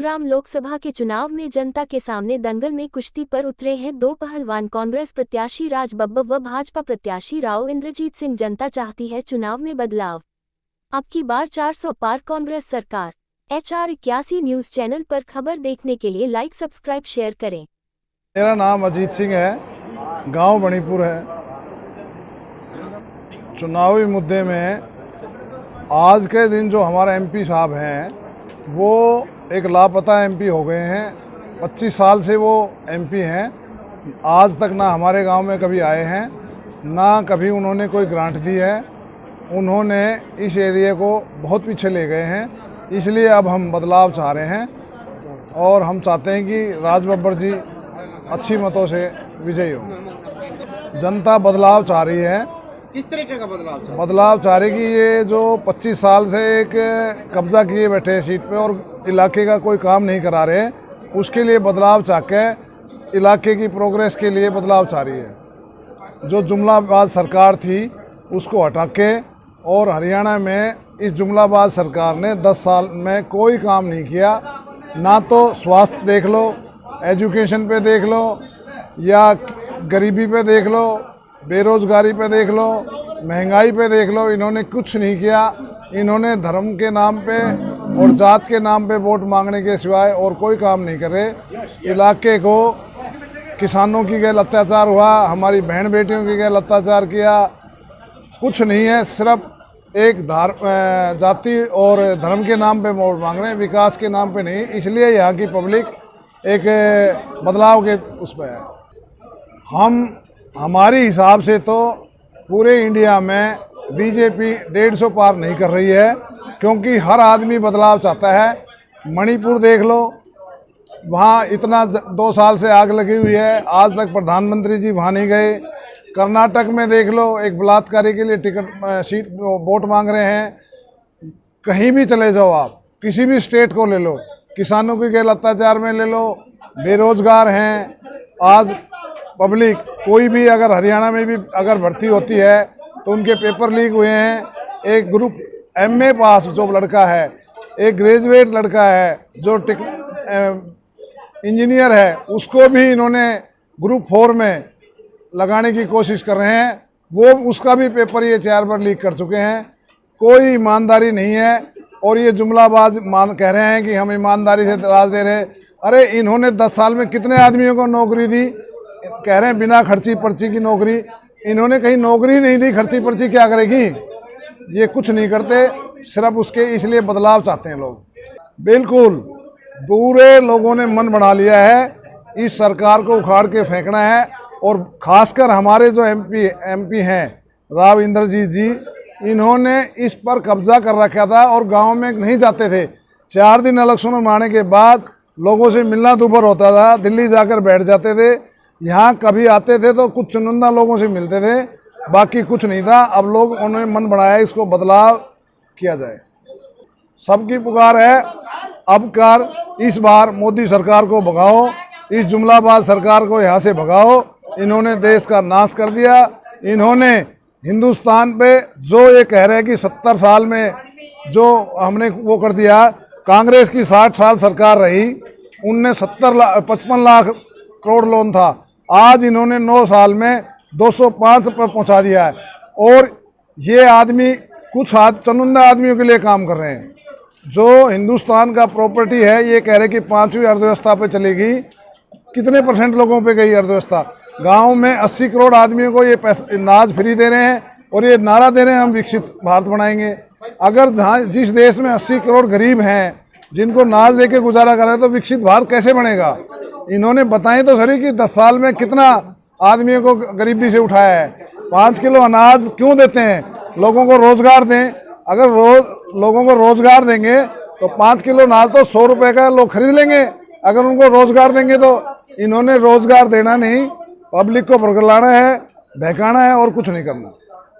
गुरुग्राम लोकसभा के चुनाव में जनता के सामने दंगल में कुश्ती पर उतरे हैं दो पहलवान, कांग्रेस प्रत्याशी राज बब्बर व भाजपा प्रत्याशी राव इंद्रजीत सिंह। जनता चाहती है चुनाव में बदलाव, अब की बार 400 पार कांग्रेस सरकार। HR81 न्यूज चैनल पर खबर देखने के लिए लाइक, सब्सक्राइब, शेयर करें। मेरा नाम अजीत सिंह है, गांव मणिपुर है। चुनावी मुद्दे में आज के दिन जो हमारा MP साहब हैं वो एक लापता MP हो गए हैं। 25 साल से वो MP हैं, आज तक ना हमारे गांव में कभी आए हैं, ना कभी उन्होंने कोई ग्रांट दी है। उन्होंने इस एरिया को बहुत पीछे ले गए हैं, इसलिए अब हम बदलाव चाह रहे हैं और हम चाहते हैं कि राज बब्बर जी अच्छी मतों से विजयी हो। जनता बदलाव चाह रही है। किस तरीके का बदलाव चाह रही कि ये जो 25 साल से एक कब्जा किए बैठे हैं सीट पे और इलाके का कोई काम नहीं करा रहे, उसके लिए बदलाव चाह के इलाके की प्रोग्रेस के लिए बदलाव चाह रही है। जो जुमलाबाज सरकार थी उसको हटा के, और हरियाणा में इस जुमलाबाज सरकार ने 10 साल में कोई काम नहीं किया। ना तो स्वास्थ्य देख लो, एजुकेशन पे देख लो, या गरीबी पे देख लो, बेरोजगारी पे देख लो, महंगाई पे देख लो, इन्होंने कुछ नहीं किया। इन्होंने धर्म के नाम पे और जात के नाम पे वोट मांगने के सिवाय और कोई काम नहीं करे। इलाके को किसानों की गैर अत्याचार हुआ, हमारी बहन बेटियों की गैर अत्याचार किया, कुछ नहीं है। सिर्फ एक जाति और धर्म के नाम पे वोट मांग रहे हैं, विकास के नाम पे नहीं। इसलिए यहाँ की पब्लिक एक बदलाव के उस पर है। हमारे हिसाब से तो पूरे इंडिया में BJP 150 पार नहीं कर रही है, क्योंकि हर आदमी बदलाव चाहता है। मणिपुर देख लो, वहाँ इतना 2 साल से आग लगी हुई है, आज तक प्रधानमंत्री जी वहाँ नहीं गए। कर्नाटक में देख लो, एक बलात्कारी के लिए सीट वोट मांग रहे हैं। कहीं भी चले जाओ आप, किसी भी स्टेट को ले लो, किसानों की गैर अत्याचार में ले लो, बेरोजगार हैं। आज पब्लिक कोई भी अगर हरियाणा में भी अगर भर्ती होती है तो उनके पेपर लीक हुए हैं। एक ग्रुप MA पास जो लड़का है, एक ग्रेजुएट लड़का है जो इंजीनियर है, उसको भी इन्होंने ग्रुप 4 में लगाने की कोशिश कर रहे हैं। वो उसका भी पेपर ये 4 बार लीक कर चुके हैं। कोई ईमानदारी नहीं है, और ये जुमलाबाज कह रहे हैं कि हम ईमानदारी से राज दे रहे। अरे इन्होंने 10 साल में कितने आदमियों को नौकरी दी, कह रहे हैं बिना खर्ची पर्ची की नौकरी। इन्होंने कहीं नौकरी नहीं दी, खर्ची पर्ची क्या करेगी? ये कुछ नहीं करते, सिर्फ उसके इसलिए बदलाव चाहते हैं लोग। बिल्कुल पूरे लोगों ने मन बना लिया है, इस सरकार को उखाड़ के फेंकना है। और खासकर हमारे जो MP हैं राव इंद्रजीत जी, इन्होंने इस पर कब्जा कर रखा था और गांव में नहीं जाते थे। 4 दिन इलेक्शन में आने के बाद लोगों से मिलना दूभर होता था, दिल्ली जाकर बैठ जाते थे। यहाँ कभी आते थे तो कुछ चुनिंदा लोगों से मिलते थे, बाकी कुछ नहीं था। अब लोग उन्होंने मन बढ़ाया, इसको बदलाव किया जाए। सबकी पुकार है, अब कर इस बार मोदी सरकार को भगाओ, इस जुमलाबाज सरकार को यहाँ से भगाओ। इन्होंने देश का नाश कर दिया। इन्होंने हिंदुस्तान पे जो ये कह रहे हैं कि 70 साल में जो हमने वो कर दिया, कांग्रेस की 60 साल सरकार रही, उनने 55 लाख करोड़ लोन था। आज इन्होंने 9 साल में 205 पर पहुंचा दिया है। और ये आदमी कुछ चुनिंदा आदमियों के लिए काम कर रहे हैं। जो हिंदुस्तान का प्रॉपर्टी है, ये कह रहे कि 5वीं अर्थव्यवस्था पे चलेगी। कितने % लोगों पे गई अर्थव्यवस्था? गांव में 80 करोड़ आदमियों को ये पैसा अनाज फ्री दे रहे हैं, और ये नारा दे रहे हैं हम विकसित भारत बनाएंगे। अगर जहाँ जिस देश में 80 करोड़ गरीब हैं जिनको अनाज देके गुजारा कर रहे हैं, तो विकसित भारत कैसे बनेगा? इन्होंने बताएं तो सही कि 10 साल में कितना आदमियों को गरीबी से उठाया है। 5 किलो अनाज क्यों देते हैं? लोगों को रोजगार दें। अगर लोगों को रोजगार देंगे तो 5 किलो अनाज तो 100 रुपए का लोग खरीद लेंगे। अगर उनको रोजगार देंगे तो इन्होंने रोजगार देना नहीं, पब्लिक को भड़काना है, बहकाना है और कुछ नहीं करना।